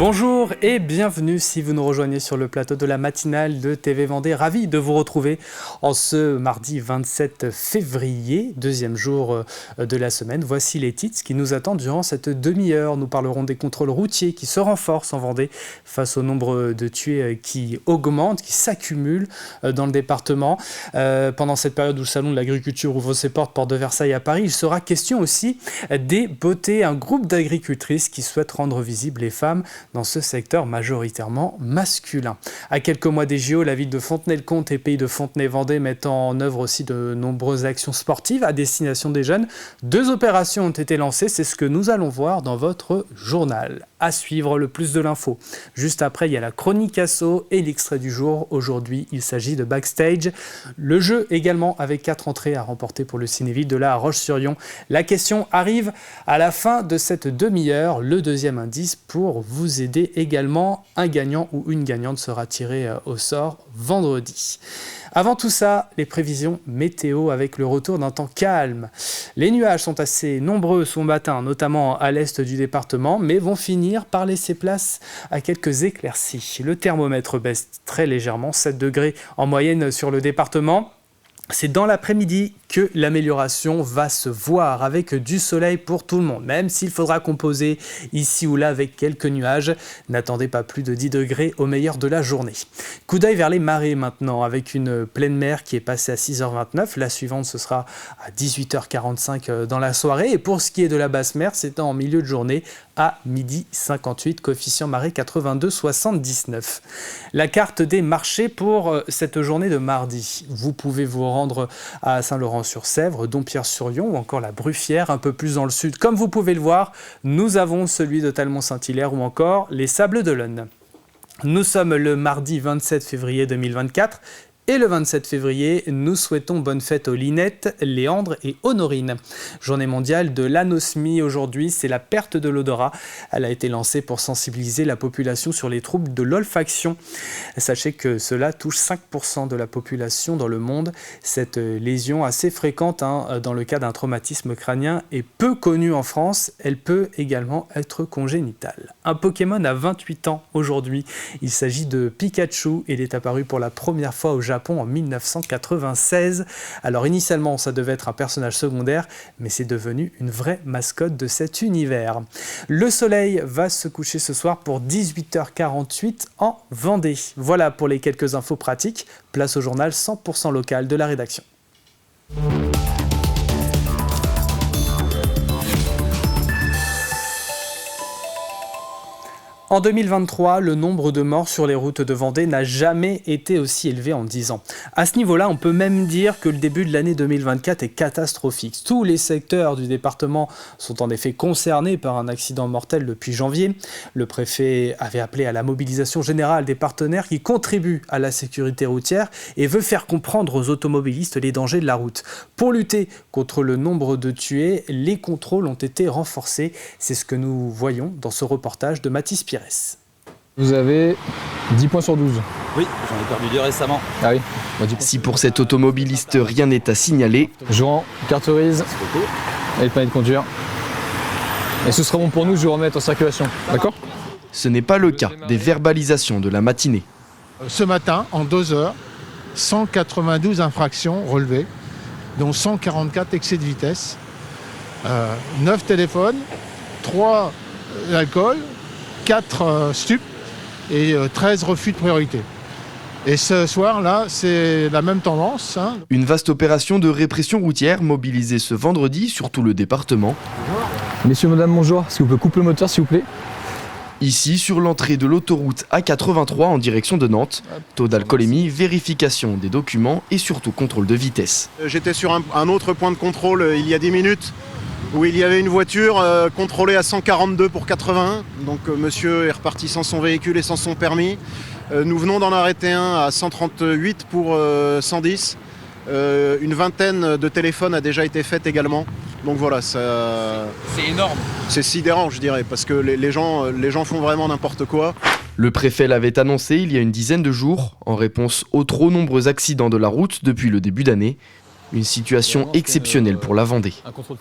Bonjour et bienvenue si vous nous rejoignez sur le plateau de la matinale de TV Vendée. Ravi de vous retrouver en ce mardi 27 février, deuxième jour de la semaine. Voici les titres qui nous attendent durant cette demi-heure. Nous parlerons des contrôles routiers qui se renforcent en Vendée face au nombre de tués qui augmente, qui s'accumule dans le département. Pendant cette période où le Salon de l'Agriculture ouvre ses portes, porte de Versailles à Paris, il sera question aussi des beautés, un groupe d'agricultrices qui souhaitent rendre visibles les femmes dans ce secteur majoritairement masculin. À quelques mois des JO, la ville de Fontenay-le-Comte et Pays de Fontenay-Vendée mettent en œuvre aussi de nombreuses actions sportives à destination des jeunes. 2 opérations ont été lancées, c'est ce que nous allons voir dans votre journal. À suivre le plus de l'info. Juste après, il y a la chronique asso et l'extrait du jour. Aujourd'hui, il s'agit de Backstage. Le jeu également avec 4 entrées à remporter pour le Cinéville de la Roche-sur-Yon. La question arrive à la fin de cette demi-heure. Le deuxième indice pour vous aider également. Un gagnant ou une gagnante sera tiré au sort vendredi. Avant tout ça, les prévisions météo avec le retour d'un temps calme. Les nuages sont assez nombreux ce matin, notamment à l'est du département, mais vont finir par laisser place à quelques éclaircies. Le thermomètre baisse très légèrement, 7 degrés en moyenne sur le département. C'est dans l'après-midi que l'amélioration va se voir avec du soleil pour tout le monde, même s'il faudra composer ici ou là avec quelques nuages. N'attendez pas plus de 10 degrés au meilleur de la journée. Coup d'œil vers les marées maintenant, avec une pleine mer qui est passée à 6h29. La suivante, ce sera à 18h45 dans la soirée. Et pour ce qui est de la basse mer, c'est en milieu de journée à 12h58, coefficient marée 82,79. La carte des marchés pour cette journée de mardi. Vous pouvez vous rendre à Saint-Laurent-sur-Sèvre, Dompierre-sur-Yon ou encore la Bruffière, un peu plus dans le sud. Comme vous pouvez le voir, nous avons celui de Talmont-Saint-Hilaire ou encore les Sables-d'Olonne. Nous sommes le mardi 27 février 2024. Et le 27 février, nous souhaitons bonne fête aux Linettes, Léandre et Honorine. Journée mondiale de l'anosmie aujourd'hui, c'est la perte de l'odorat. Elle a été lancée pour sensibiliser la population sur les troubles de l'olfaction. Sachez que cela touche 5% de la population dans le monde. Cette lésion assez fréquente dans le cas d'un traumatisme crânien est peu connue en France. Elle peut également être congénitale. Un Pokémon a 28 ans aujourd'hui. Il s'agit de Pikachu. Il est apparu pour la première fois au Japon en 1996. Alors initialement, ça devait être un personnage secondaire, mais c'est devenu une vraie mascotte de cet univers. Le soleil va se coucher ce soir pour 18h48 en Vendée. Voilà pour les quelques infos pratiques. Place au journal 100% local de la rédaction. En 2023, le nombre de morts sur les routes de Vendée n'a jamais été aussi élevé en 10 ans. À ce niveau-là, on peut même dire que le début de l'année 2024 est catastrophique. Tous les secteurs du département sont en effet concernés par un accident mortel depuis janvier. Le préfet avait appelé à la mobilisation générale des partenaires qui contribuent à la sécurité routière et veut faire comprendre aux automobilistes les dangers de la route. Pour lutter contre le nombre de tués, les contrôles ont été renforcés. C'est ce que nous voyons dans ce reportage de Mathis Pires. Vous avez 10 points sur 12. Oui, j'en ai perdu 2 récemment. Ah oui. Si pour cet automobiliste rien n'est à signaler, Je rends carte grise et le permis de conduire. Et ce sera bon pour nous, je vais remettre en circulation. D'accord ? ce n'est pas le cas des verbalisations de la matinée. Ce matin, en 2 heures, 192 infractions relevées, dont 144 excès de vitesse, 9 téléphones, 3 alcool, 4 stupes et 13 refus de priorité. Et ce soir-là, c'est la même tendance. Une vaste opération de répression routière mobilisée ce vendredi sur tout le département. Messieurs, madame, bonjour. Est-ce que vous pouvez couper le moteur, s'il vous plaît ? Ici, sur l'entrée de l'autoroute A83 en direction de Nantes. Taux d'alcoolémie, vérification des documents et surtout contrôle de vitesse. J'étais sur un autre point de contrôle il y a 10 minutes où il y avait une voiture contrôlée à 142 pour 81. Donc monsieur est reparti sans son véhicule et sans son permis. Nous venons d'en arrêter un à 138 pour 110. Une vingtaine de téléphones a déjà été faite également. Donc voilà, ça... C'est énorme. C'est sidérant, je dirais, parce que les gens font vraiment n'importe quoi. Le préfet l'avait annoncé il y a une dizaine de jours, en réponse aux trop nombreux accidents de la route depuis le début d'année. Une situation exceptionnelle pour la Vendée.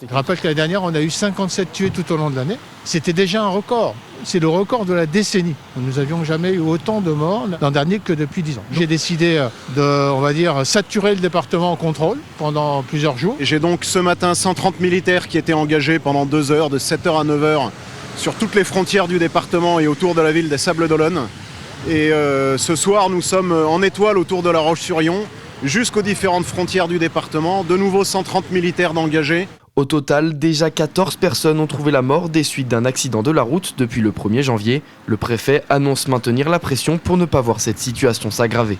Je rappelle que l'année dernière, on a eu 57 tués tout au long de l'année. C'était déjà un record. c'est le record de la décennie. Nous n'avions jamais eu autant de morts l'an dernier que depuis 10 ans. J'ai décidé de, on va dire, saturer le département en contrôle pendant plusieurs jours. Et j'ai donc ce matin 130 militaires qui étaient engagés pendant 2 heures, de 7h à 9h, sur toutes les frontières du département et autour de la ville des Sables-d'Olonne. Et ce soir, nous sommes en étoile autour de La Roche-sur-Yon, jusqu'aux différentes frontières du département. De nouveau 130 militaires d'engagés. Au total, déjà 14 personnes ont trouvé la mort des suites d'un accident de la route depuis le 1er janvier. Le préfet annonce maintenir la pression pour ne pas voir cette situation s'aggraver.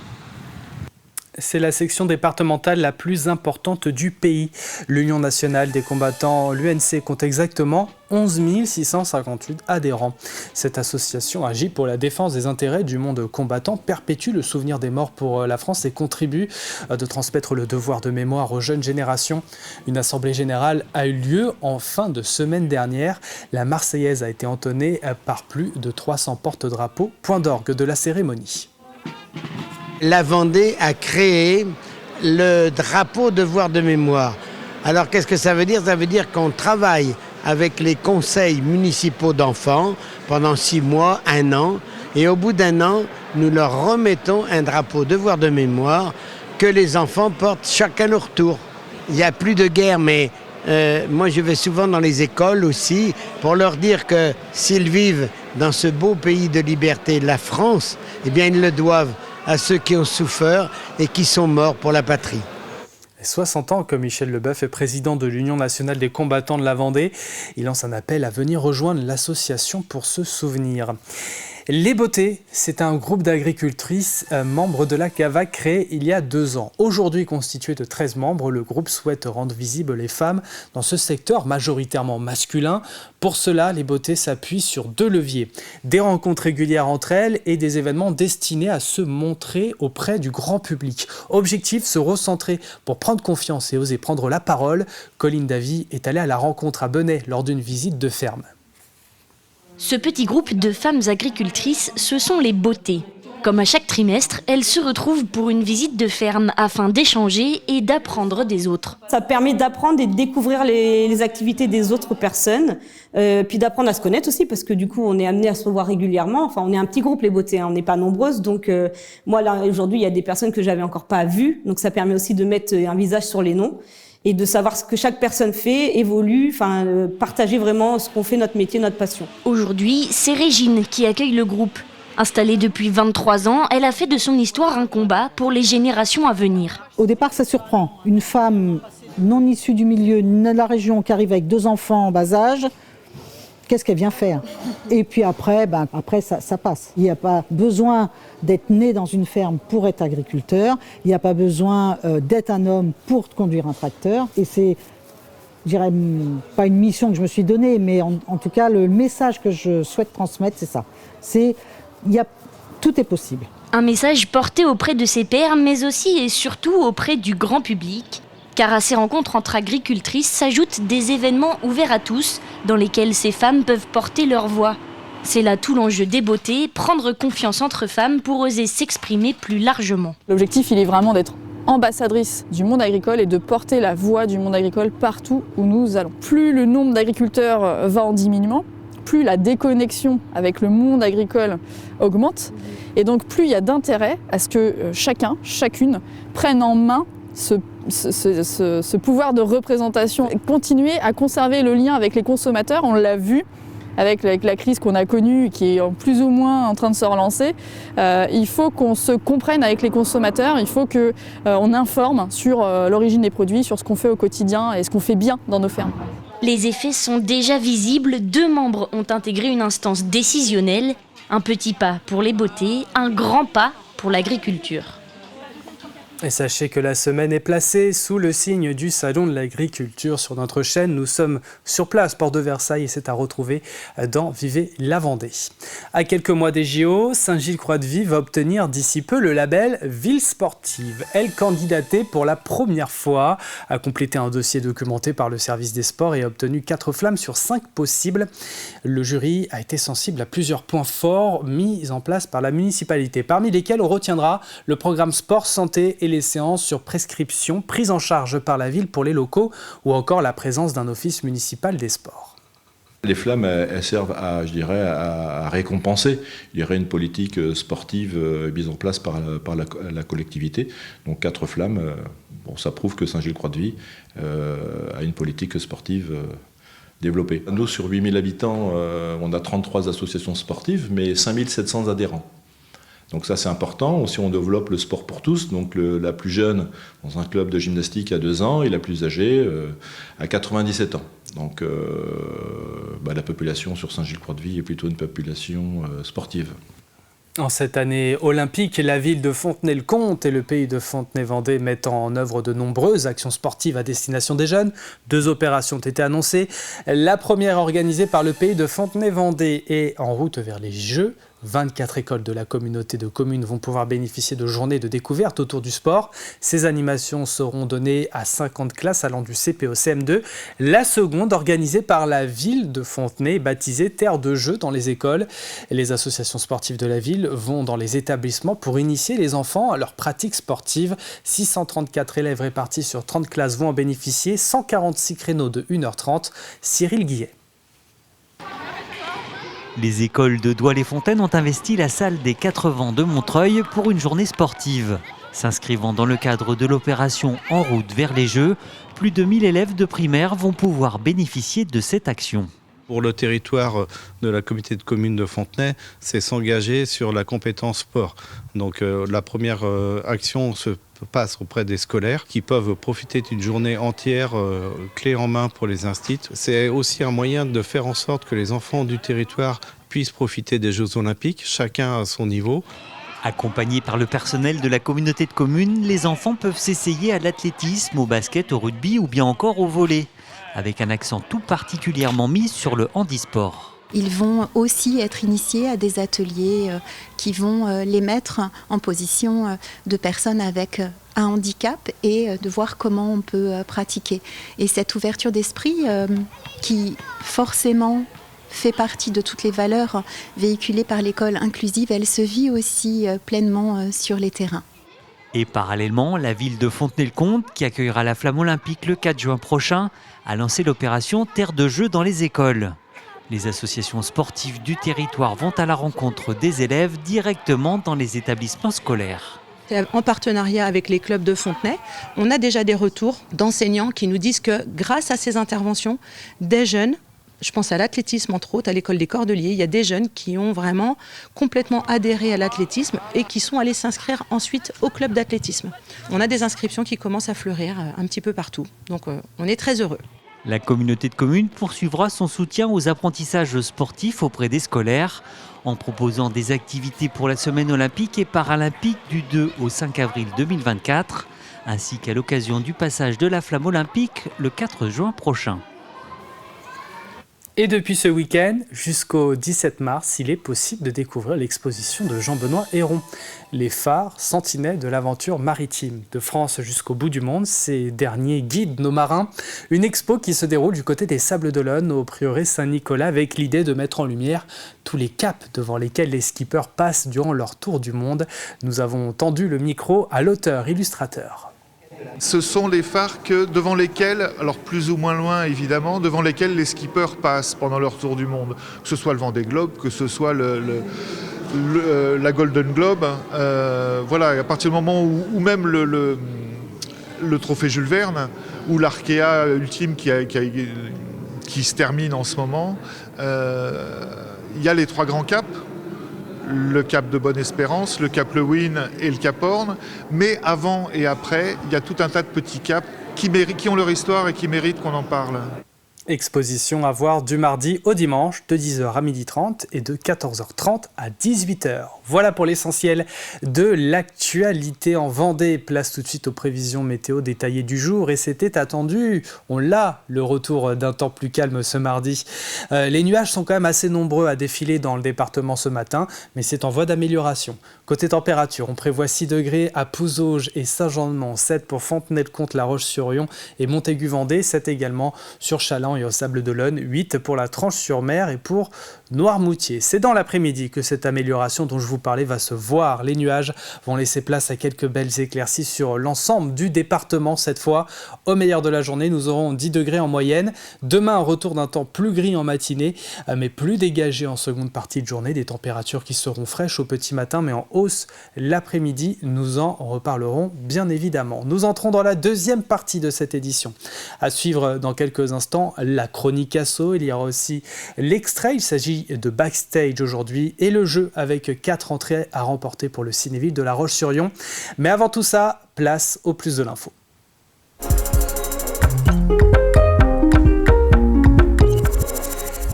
C'est la section départementale la plus importante du pays. L'Union nationale des combattants, l'UNC, compte exactement 11 658 adhérents. Cette association agit pour la défense des intérêts du monde combattant, perpétue le souvenir des morts pour la France et contribue de transmettre le devoir de mémoire aux jeunes générations. Une assemblée générale a eu lieu en fin de semaine dernière. La Marseillaise a été entonnée par plus de 300 porte-drapeaux. Point d'orgue de la cérémonie. La Vendée a créé le drapeau devoir de mémoire. Alors qu'est-ce que ça veut dire ? Ça veut dire qu'on travaille avec les conseils municipaux d'enfants pendant 6 mois, 1 an, et au bout d'1 an, nous leur remettons un drapeau devoir de mémoire que les enfants portent chacun leur tour. Il n'y a plus de guerre, mais moi je vais souvent dans les écoles aussi pour leur dire que s'ils vivent dans ce beau pays de liberté, la France, eh bien ils le doivent à ceux qui ont souffert et qui sont morts pour la patrie. 60 ans que Michel Leboeuf est président de l'Union nationale des combattants de la Vendée. Il lance un appel à venir rejoindre l'association pour se souvenir. Les Beautés, c'est un groupe d'agricultrices membres de la CAVAC créé il y a 2 ans. Aujourd'hui constitué de 13 membres, le groupe souhaite rendre visibles les femmes dans ce secteur majoritairement masculin. Pour cela, les Beautés s'appuient sur 2 leviers. Des rencontres régulières entre elles et des événements destinés à se montrer auprès du grand public. Objectif, se recentrer pour prendre confiance et oser prendre la parole. Colline Davy est allée à la rencontre à Benay lors d'une visite de ferme. Ce petit groupe de femmes agricultrices, ce sont les Beautés. Comme à chaque trimestre, elles se retrouvent pour une visite de ferme afin d'échanger et d'apprendre des autres. Ça permet d'apprendre et de découvrir les activités des autres personnes, puis d'apprendre à se connaître aussi, parce que du coup, on est amené à se revoir régulièrement. Enfin, on est un petit groupe, les Beautés, hein, on n'est pas nombreuses. Donc, moi, là, aujourd'hui, il y a des personnes que j'avais encore pas vues. Donc, ça permet aussi de mettre un visage sur les noms et de savoir ce que chaque personne fait, évolue, partager vraiment ce qu'on fait, notre métier, notre passion. Aujourd'hui, c'est Régine qui accueille le groupe. Installée depuis 23 ans, elle a fait de son histoire un combat pour les générations à venir. Au départ, ça surprend. Une femme non issue du milieu de la région qui arrive avec 2 enfants en bas âge, qu'est-ce qu'elle vient faire ? Et puis après, ça passe. Il n'y a pas besoin d'être né dans une ferme pour être agriculteur. Il n'y a pas besoin d'être un homme pour conduire un tracteur. Et c'est, je dirais, pas une mission que je me suis donnée, mais en tout cas, le message que je souhaite transmettre, c'est ça. Tout est possible. Un message porté auprès de ses pairs, mais aussi et surtout auprès du grand public. Car à ces rencontres entre agricultrices s'ajoutent des événements ouverts à tous, dans lesquels ces femmes peuvent porter leur voix. C'est là tout l'enjeu des Beautés, prendre confiance entre femmes pour oser s'exprimer plus largement. L'objectif, il est vraiment d'être ambassadrice du monde agricole et de porter la voix du monde agricole partout où nous allons. Plus le nombre d'agriculteurs va en diminuant, plus la déconnexion avec le monde agricole augmente, et donc plus il y a d'intérêt à ce que chacun, chacune prenne en main ce pouvoir de représentation, continuer à conserver le lien avec les consommateurs. On l'a vu avec la crise qu'on a connue, qui est plus ou moins en train de se relancer. Il faut qu'on se comprenne avec les consommateurs, il faut qu'on informe sur l'origine des produits, sur ce qu'on fait au quotidien et ce qu'on fait bien dans nos fermes. Les effets sont déjà visibles. 2 membres ont intégré une instance décisionnelle. Un petit pas pour les Beautés, un grand pas pour l'agriculture. Et sachez que la semaine est placée sous le signe du Salon de l'agriculture sur notre chaîne. Nous sommes sur place, porte de Versailles, et c'est à retrouver dans Vivez la Vendée. À quelques mois des JO, Saint-Gilles-Croix-de-Vie va obtenir d'ici peu le label Ville Sportive. Elle candidatait pour la première fois, a complété un dossier documenté par le service des sports et a obtenu 4 flammes sur 5 possibles. Le jury a été sensible à plusieurs points forts mis en place par la municipalité, parmi lesquels on retiendra le programme sport, santé et les séances sur prescription prises en charge par la ville pour les locaux ou encore la présence d'un office municipal des sports. Les flammes, elles servent à, je dirais, à récompenser, une politique sportive mise en place par la collectivité. Donc 4 flammes, ça prouve que Saint-Gilles-Croix-de-Vie a une politique sportive développée. Nous, sur 8000 habitants, on a 33 associations sportives, mais 5700 adhérents. Donc ça, c'est important. Aussi, on développe le sport pour tous. Donc la plus jeune dans un club de gymnastique à 2 ans et la plus âgée à 97 ans. Donc la population sur Saint-Gilles-Croix-de-Vie est plutôt une population sportive. En cette année olympique, la ville de Fontenay-le-Comte et le pays de Fontenay-Vendée mettent en œuvre de nombreuses actions sportives à destination des jeunes. 2 opérations ont été annoncées. La première organisée par le pays de Fontenay-Vendée est en route vers les Jeux. 24 écoles de la communauté de communes vont pouvoir bénéficier de journées de découverte autour du sport. Ces animations seront données à 50 classes allant du CP au CM2. La seconde, organisée par la ville de Fontenay, baptisée Terre de Jeux dans les écoles. Les associations sportives de la ville vont dans les établissements pour initier les enfants à leurs pratiques sportives. 634 élèves répartis sur 30 classes vont en bénéficier. 146 créneaux de 1h30. Cyril Guillet. Les écoles de Douai-les-Fontaines ont investi la salle des 4 Vents de Montreuil pour une journée sportive. S'inscrivant dans le cadre de l'opération En route vers les Jeux, plus de 1000 élèves de primaire vont pouvoir bénéficier de cette action. Pour le territoire de la communauté de communes de Fontenay, c'est s'engager sur la compétence sport. Donc la première action se passe auprès des scolaires qui peuvent profiter d'une journée entière clé en main pour les instituts. C'est aussi un moyen de faire en sorte que les enfants du territoire puissent profiter des Jeux olympiques, chacun à son niveau. Accompagnés par le personnel de la communauté de communes, les enfants peuvent s'essayer à l'athlétisme, au basket, au rugby ou bien encore au volley, avec un accent tout particulièrement mis sur le handisport. Ils vont aussi être initiés à des ateliers qui vont les mettre en position de personnes avec un handicap et de voir comment on peut pratiquer. Et cette ouverture d'esprit qui forcément fait partie de toutes les valeurs véhiculées par l'école inclusive, elle se vit aussi pleinement sur les terrains. Et parallèlement, la ville de Fontenay-le-Comte, qui accueillera la flamme olympique le 4 juin prochain, a lancé l'opération Terre de Jeux dans les écoles. Les associations sportives du territoire vont à la rencontre des élèves directement dans les établissements scolaires. En partenariat avec les clubs de Fontenay, on a déjà des retours d'enseignants qui nous disent que grâce à ces interventions, des jeunes, je pense à l'athlétisme entre autres, à l'école des Cordeliers, il y a des jeunes qui ont vraiment complètement adhéré à l'athlétisme et qui sont allés s'inscrire ensuite au club d'athlétisme. On a des inscriptions qui commencent à fleurir un petit peu partout, donc on est très heureux. La communauté de communes poursuivra son soutien aux apprentissages sportifs auprès des scolaires en proposant des activités pour la semaine olympique et paralympique du 2 au 5 avril 2024, ainsi qu'à l'occasion du passage de la flamme olympique le 4 juin prochain. Et depuis ce week-end jusqu'au 17 mars, il est possible de découvrir l'exposition de Jean-Benoît Héron. Les phares sentinelles de l'aventure maritime. De France jusqu'au bout du monde, ces derniers guident nos marins. Une expo qui se déroule du côté des Sables d'Olonne au prieuré Saint-Nicolas avec l'idée de mettre en lumière tous les caps devant lesquels les skippers passent durant leur tour du monde. Nous avons tendu le micro à l'auteur-illustrateur. Ce sont les phares devant lesquels, alors plus ou moins loin évidemment, devant lesquels les skippers passent pendant leur tour du monde. Que ce soit le Vendée Globe, que ce soit la Golden Globe. Voilà, à partir du moment où même le trophée Jules Verne, ou l'Arkea Ultime qui se termine en ce moment, il y a les 3 grands caps. Le cap de Bonne-Espérance, le cap Lewin et le cap Horn. Mais avant et après, il y a tout un tas de petits caps qui ont leur histoire et qui méritent qu'on en parle. Exposition à voir du mardi au dimanche de 10h à 12h30 et de 14h30 à 18h. Voilà pour l'essentiel de l'actualité en Vendée. Place tout de suite aux prévisions météo détaillées du jour et c'était attendu. On l'a, le retour d'un temps plus calme ce mardi. Les nuages sont quand même assez nombreux à défiler dans le département ce matin, mais c'est en voie d'amélioration. Côté température, on prévoit 6 degrés à Pouzauges et Saint-Jean-de-Mont, 7 pour Fontenay-le-Comte, La Roche-sur-Yon et Montaigu-Vendée, 7 également sur Challans et aux Sables-d'Olonne, 8 pour la Tranche-sur-Mer et pour Noirmoutier. C'est dans l'après-midi que cette amélioration dont je vous parlais va se voir. Les nuages vont laisser place à quelques belles éclaircies sur l'ensemble du département. Cette fois, au meilleur de la journée, nous aurons 10 degrés en moyenne. Demain, un retour d'un temps plus gris en matinée, mais plus dégagé en seconde partie de journée. Des températures qui seront fraîches au petit matin, mais en hausse l'après-midi. Nous en reparlerons bien évidemment. Nous entrons dans la deuxième partie de cette édition. À suivre dans quelques instants, la chronique asso. Il y aura aussi l'extrait. Il s'agit de Backstage aujourd'hui et le jeu avec 4 entrées à remporter pour le Cinéville de La Roche-sur-Yon. Mais avant tout ça, place au plus de l'info.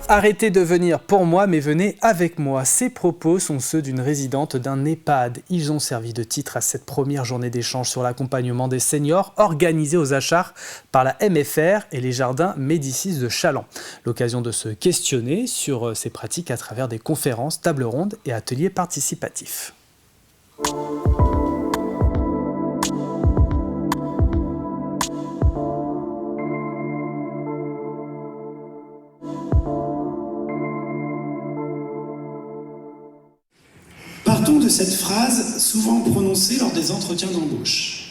Arrêtez de venir pour moi, mais venez avec moi. Ces propos sont ceux d'une résidente d'un EHPAD. Ils ont servi de titre à cette première journée d'échange sur l'accompagnement des seniors organisée aux Achars par la MFR et les jardins Médicis de Chaland. L'occasion de se questionner sur ces pratiques à travers des conférences, tables rondes et ateliers participatifs. Partons de cette phrase souvent prononcée lors des entretiens d'embauche.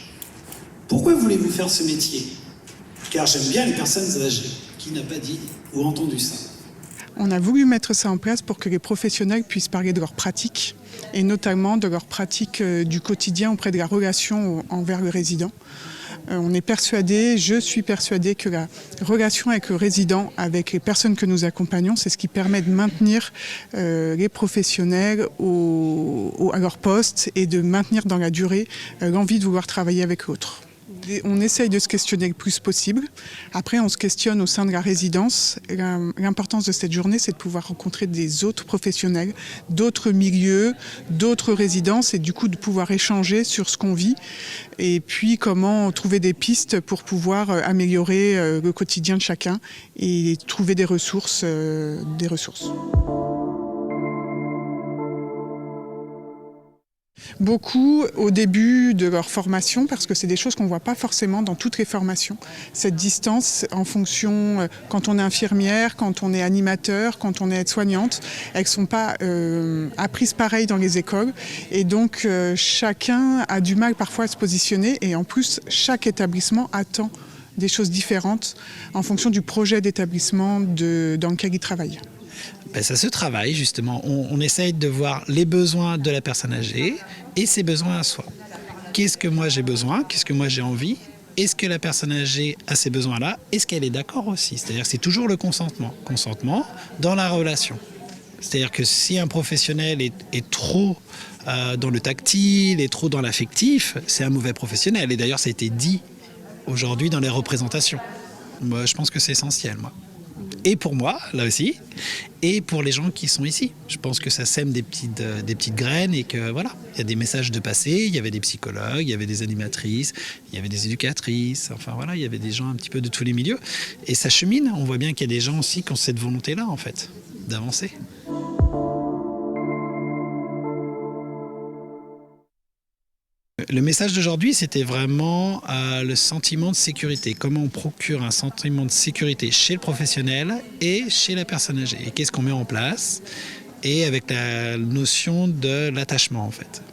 Pourquoi voulez-vous faire ce métier? Car j'aime bien les personnes âgées. Qui n'a pas dit ou entendu ça? On a voulu mettre ça en place pour que les professionnels puissent parler de leurs pratiques, et notamment de leurs pratiques du quotidien auprès de la relation envers le résident. On est persuadé, je suis persuadée que la relation avec le résident, avec les personnes que nous accompagnons, c'est ce qui permet de maintenir les professionnels à leur poste et de maintenir dans la durée l'envie de vouloir travailler avec l'autre. On essaye de se questionner le plus possible. Après, on se questionne au sein de la résidence. L'importance de cette journée, c'est de pouvoir rencontrer des autres professionnels, d'autres milieux, d'autres résidences et du coup de pouvoir échanger sur ce qu'on vit et puis comment trouver des pistes pour pouvoir améliorer le quotidien de chacun et trouver des ressources. Beaucoup au début de leur formation, parce que c'est des choses qu'on ne voit pas forcément dans toutes les formations. Cette distance en fonction, quand on est infirmière, quand on est animateur, quand on est aide-soignante, elles ne sont pas apprises pareil dans les écoles. Et donc chacun a du mal parfois à se positionner et en plus chaque établissement attend des choses différentes en fonction du projet d'établissement dans lequel il travaille. Ça se travaille justement, on essaye de voir les besoins de la personne âgée et ses besoins à soi. Qu'est-ce que moi j'ai besoin, qu'est-ce que moi j'ai envie? Est-ce que la personne âgée a ces besoins-là? Est-ce qu'elle est d'accord aussi? C'est-à-dire que c'est toujours le consentement. Consentement dans la relation. C'est-à-dire que si un professionnel est trop dans le tactile, est trop dans l'affectif, c'est un mauvais professionnel. Et d'ailleurs ça a été dit aujourd'hui dans les représentations. Moi, je pense que c'est essentiel, moi. Et pour moi, là aussi, et pour les gens qui sont ici. Je pense que ça sème des petites graines et que voilà, il y a des messages de passé, il y avait des psychologues, il y avait des animatrices, il y avait des éducatrices, enfin voilà, il y avait des gens un petit peu de tous les milieux. Et ça chemine, on voit bien qu'il y a des gens aussi qui ont cette volonté-là, en fait, d'avancer. Le message d'aujourd'hui, c'était vraiment le sentiment de sécurité. Comment on procure un sentiment de sécurité chez le professionnel et chez la personne âgée. Et qu'est-ce qu'on met en place? Et avec la notion de l'attachement, en fait.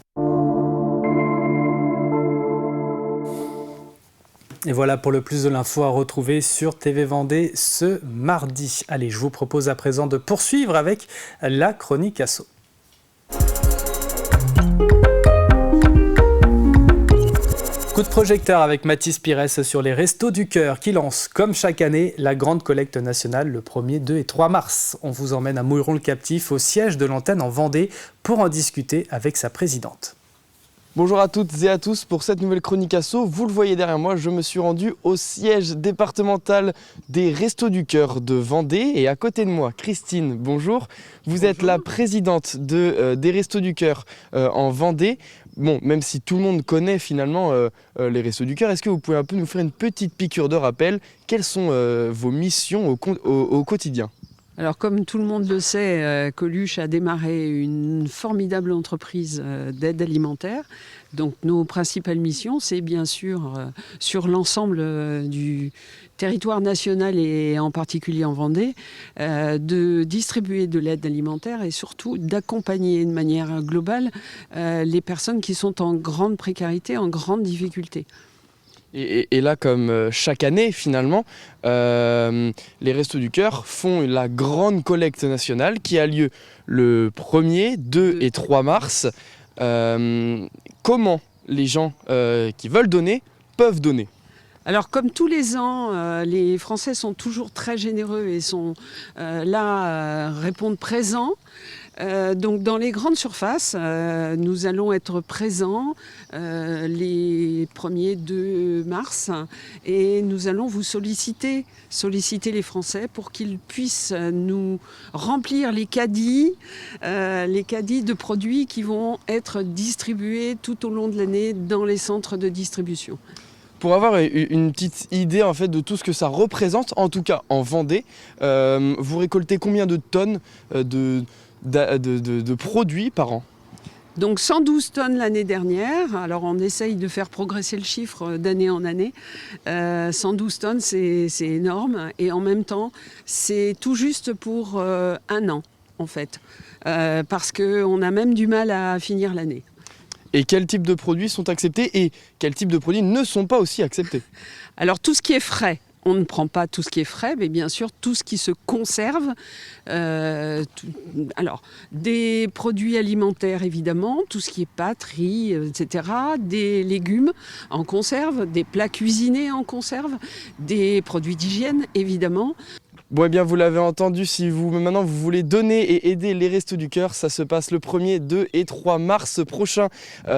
Et voilà pour le plus de l'info à retrouver sur TV Vendée ce mardi. Allez, je vous propose à présent de poursuivre avec la chronique asso. Coup de projecteur avec Mathis Pires sur les Restos du Cœur qui lance, comme chaque année, la grande collecte nationale le 1er, 2 et 3 mars. On vous emmène à Mouilleron-le-Captif, au siège de l'antenne en Vendée, pour en discuter avec sa présidente. Bonjour à toutes et à tous pour cette nouvelle chronique asso. Vous le voyez derrière moi, je me suis rendu au siège départemental des Restos du Cœur de Vendée. Et à côté de moi, Christine, bonjour. Vous êtes la présidente des Restos du Cœur en Vendée. Bon, même si tout le monde connaît finalement les Restos du Cœur, est-ce que vous pouvez un peu nous faire une petite piqûre de rappel? Quelles sont vos missions au quotidien? Alors comme tout le monde le sait, Coluche a démarré une formidable entreprise d'aide alimentaire. Donc nos principales missions, c'est bien sûr sur l'ensemble du territoire national et en particulier en Vendée, de distribuer de l'aide alimentaire et surtout d'accompagner de manière globale les personnes qui sont en grande précarité, en grande difficulté. Et là, comme chaque année, finalement, les Restos du Cœur font la grande collecte nationale qui a lieu le 1er, 2 et 3 mars. Comment les gens qui veulent donner peuvent donner ? Alors comme tous les ans, les Français sont toujours très généreux et sont répondent présents. Donc dans les grandes surfaces, nous allons être présents les 1er, 2 mars et nous allons vous solliciter les Français pour qu'ils puissent nous remplir les caddies de produits qui vont être distribués tout au long de l'année dans les centres de distribution. Pour avoir une petite idée en fait de tout ce que ça représente, en tout cas en Vendée, vous récoltez combien de tonnes de produits par an? Donc 112 tonnes l'année dernière. Alors on essaye de faire progresser le chiffre d'année en année. 112 tonnes, c'est énorme. Et en même temps, c'est tout juste pour un an, en fait. Parce qu'on a même du mal à finir l'année. Et quel type de produits sont acceptés et quels types de produits ne sont pas aussi acceptés? Alors tout ce qui est frais. On ne prend pas tout ce qui est frais, mais bien sûr tout ce qui se conserve. Alors, des produits alimentaires évidemment, tout ce qui est pâtes, riz, etc. Des légumes en conserve, des plats cuisinés en conserve, des produits d'hygiène évidemment. Bon, eh bien, vous l'avez entendu, si maintenant vous voulez donner et aider les Restos du Cœur, ça se passe le 1er, 2 et 3 mars prochain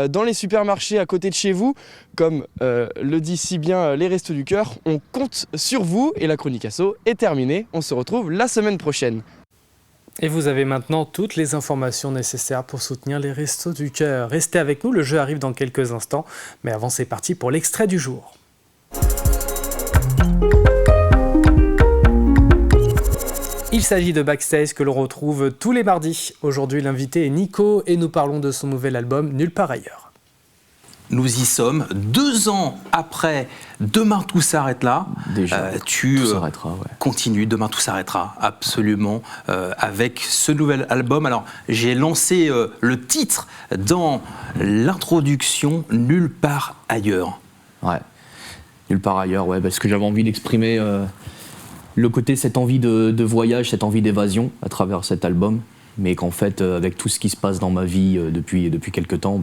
dans les supermarchés à côté de chez vous. Comme le dit si bien les Restos du Cœur, on compte sur vous et la Chronique Asso est terminée. On se retrouve la semaine prochaine. Et vous avez maintenant toutes les informations nécessaires pour soutenir les Restos du Cœur. Restez avec nous, le jeu arrive dans quelques instants. Mais avant, c'est parti pour l'extrait du jour. Il s'agit de Backstage que l'on retrouve tous les mardis. Aujourd'hui, l'invité est Nico et nous parlons de son nouvel album Nulle part ailleurs. Nous y sommes, 2 ans après Demain tout s'arrête là. Déjà, tu tout s'arrêtera, ouais. continues, Demain tout s'arrêtera, absolument, avec ce nouvel album. Alors, j'ai lancé le titre dans l'introduction, Nulle part ailleurs. Ouais, Nulle part ailleurs, ouais, parce que j'avais envie d'exprimer le côté, cette envie de voyage, cette envie d'évasion à travers cet album. Mais qu'en fait, avec tout ce qui se passe dans ma vie depuis quelques temps,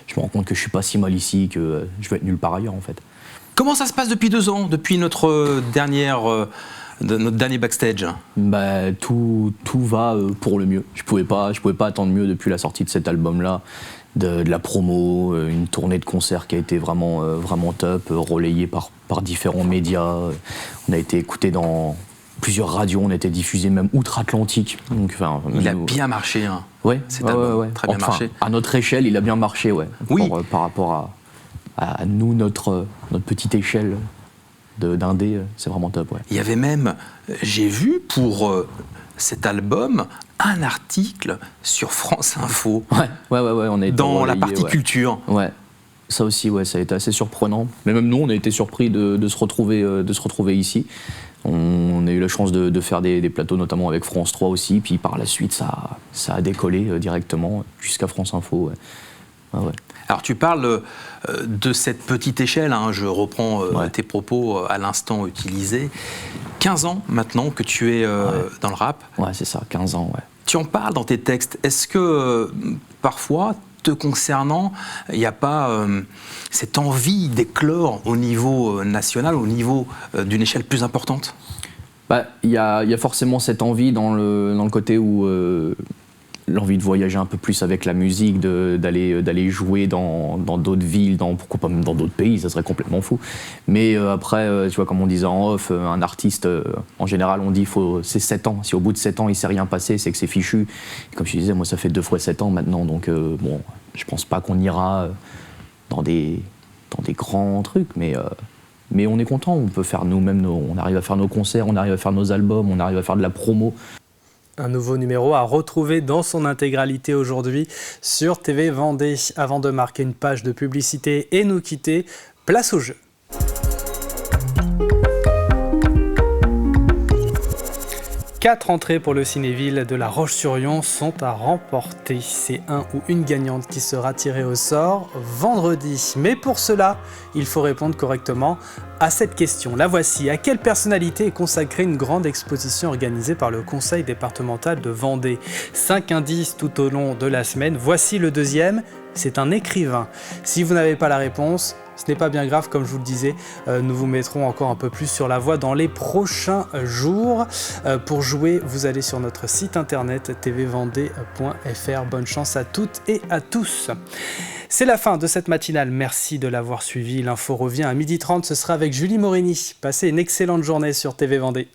je me rends compte que je suis pas si mal ici, que je vais être nulle part ailleurs en fait. Comment ça se passe depuis 2 ans, depuis notre dernier Backstage? Tout va pour le mieux. Je pouvais pas attendre mieux depuis la sortie de cet album-là, de la promo, une tournée de concerts qui a été vraiment top, relayée par différents médias. On a été écouté dans plusieurs radios, on a été diffusé même outre-Atlantique. Il a bien marché, hein. Ouais, cet album, très bien marché. À notre échelle, il a bien marché, ouais. Oui. Par rapport à nous, notre petite échelle d'indé, c'est vraiment top, ouais. Il y avait même, j'ai vu pour cet album, un article sur France Info. Ouais, on a été dans relayé, la partie culture. Ouais. Ça aussi, ouais, ça a été assez surprenant. Mais même nous, on a été surpris de se retrouver ici. On a eu la chance de faire des plateaux, notamment avec France 3 aussi. Puis par la suite, ça a décollé directement jusqu'à France Info. Ouais. Ouais. Alors tu parles de cette petite échelle, hein, je reprends tes propos à l'instant utilisés. 15 ans maintenant que tu es dans le rap. Ouais, c'est ça, 15 ans, ouais. Tu en parles dans tes textes. Est-ce que parfois, te concernant, il n'y a pas cette envie d'éclore au niveau national, au niveau d'une échelle plus importante? Il y a forcément cette envie dans le côté où l'envie de voyager un peu plus avec la musique, d'aller jouer dans d'autres villes, pourquoi pas même dans d'autres pays, ça serait complètement fou. Mais après, tu vois, comme on disait en off, un artiste, en général, on dit c'est 7 ans. Si au bout de 7 ans, il ne s'est rien passé, c'est que c'est fichu. Et comme je disais, moi, ça fait 2 fois 7 ans maintenant, donc bon, je pense pas qu'on ira dans des grands trucs, mais Mais on est content, on peut faire nous-mêmes, on arrive à faire nos concerts, on arrive à faire nos albums, on arrive à faire de la promo. Un nouveau numéro à retrouver dans son intégralité aujourd'hui sur TV Vendée. Avant de marquer une page de publicité et nous quitter, place au jeu. Quatre entrées pour le Cinéville de La Roche-sur-Yon sont à remporter. C'est un ou une gagnante qui sera tirée au sort vendredi. Mais pour cela, il faut répondre correctement à cette question. La voici. À quelle personnalité est consacrée une grande exposition organisée par le Conseil départemental de Vendée? 5 indices tout au long de la semaine. Voici le deuxième. C'est un écrivain. Si vous n'avez pas la réponse, ce n'est pas bien grave, comme je vous le disais, nous vous mettrons encore un peu plus sur la voie dans les prochains jours. Pour jouer, vous allez sur notre site internet tvvendée.fr. Bonne chance à toutes et à tous. C'est la fin de cette matinale, merci de l'avoir suivi. L'info revient à 12h30, ce sera avec Julie Morini. Passez une excellente journée sur TV Vendée.